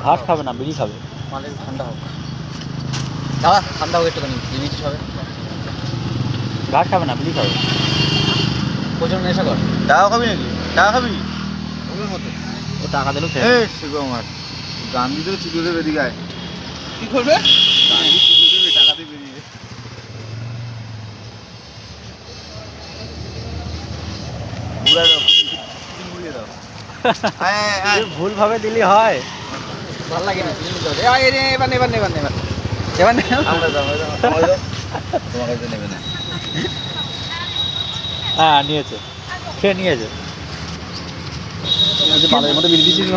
ঘাস খাবে না, বিড়ি খাবে। মালের ঠান্ডা হোক, দাদা ঠান্ডা হোক একটুখানি, লিমিট হবে। ঘাস খাবে না, বিড়ি খাবে। প্রচুর নেশা কর। টাকা খাবি নাকি? টাকা খাবি? ওগুলোর মতো ও টাকা দিলেও এ শিখো আমার গান্ধী তো চুদে দেবে, এদিকে আয়। কি করবে? গান্ধী চুদে দেবে, টাকা দিয়ে বেরিয়ে। ঘুরাই দাও, ঘুরিয়ে দাও। আয় আয় আয়। ভুল ভাবে দিলি হয়। ভালো লাগে না এবার নেবার নেবার নেবার এবার নেবার আমরা দাও, আমরা দাও, আমরা দাও। তোমার কাছে নেবে না। হ্যাঁ নিয়েছে, খেয়ে নিয়েছে। বালের মতো বিড়ি দিচ্ছিস।